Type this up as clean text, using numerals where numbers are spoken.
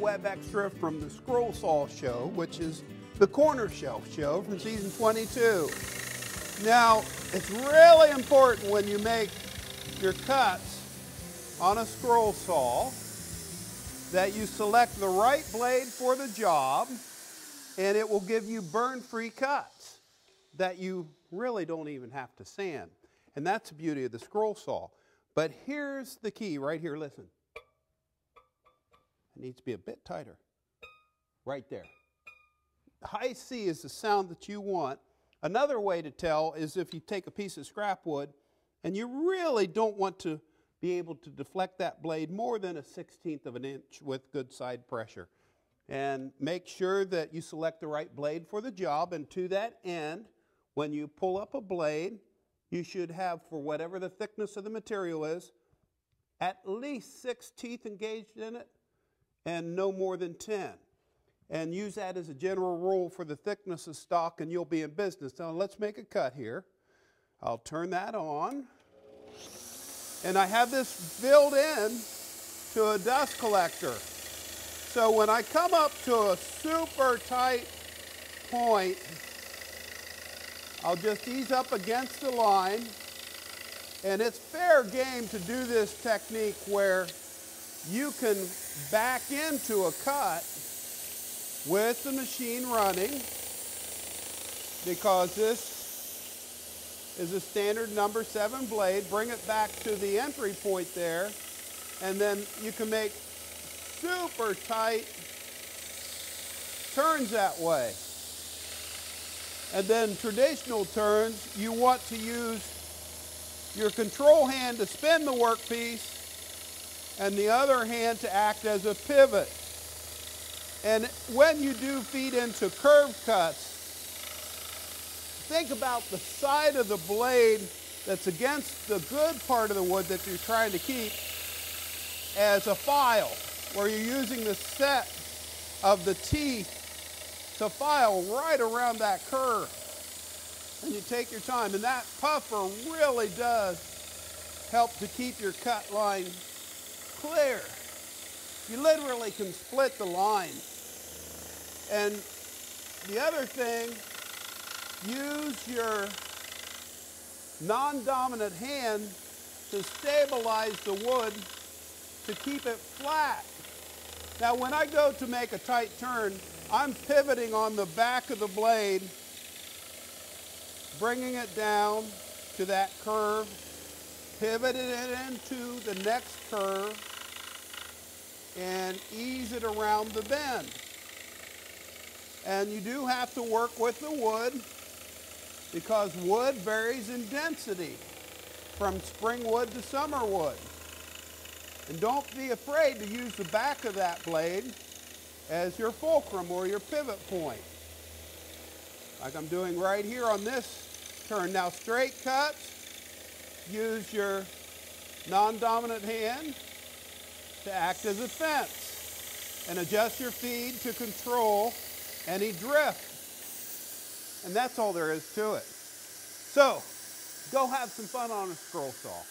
web extra from the Scroll Saw show, which is the Corner Shelf show from season 22. Now, it's really important when you make your cuts on a scroll saw that you select the right blade for the job, and it will give you burn-free cuts that you really don't even have to sand. And that's the beauty of the scroll saw. But here's the key right here, listen. It needs to be a bit tighter. Right there. High C is the sound that you want. Another way to tell is if you take a piece of scrap wood and you really don't want to be able to deflect that blade more than 1/16 of an inch with good side pressure. And make sure that you select the right blade for the job, and to that end, when you pull up a blade, you should have, for whatever the thickness of the material is, at least 6 teeth engaged in it and no more than 10. And use that as a general rule for the thickness of stock, and you'll be in business. Now let's make a cut here. I'll turn that on. And I have this built in to a dust collector. So when I come up to a super tight point, I'll just ease up against the line. And it's fair game to do this technique where you can back into a cut with the machine running, because this is a standard number 7 blade. Bring it back to the entry point there, and then you can make super tight turns that way. And then traditional turns, you want to use your control hand to spin the workpiece and the other hand to act as a pivot. And when you do feed into curve cuts, think about the side of the blade that's against the good part of the wood that you're trying to keep as a file, where you're using the set of the teeth to file right around that curve. And you take your time, and that puffer really does help to keep your cut line clear. You literally can split the line. And the other thing, use your non-dominant hand to stabilize the wood to keep it flat. Now when I go to make a tight turn, I'm pivoting on the back of the blade, bringing it down to that curve, pivoting it into the next curve, and ease it around the bend. And you do have to work with the wood, because wood varies in density from spring wood to summer wood. And don't be afraid to use the back of that blade as your fulcrum or your pivot point, like I'm doing right here on this turn. Now straight cuts, use your non-dominant hand to act as a fence and adjust your feed to control any drift. And that's all there is to it. So, go have some fun on a scroll saw.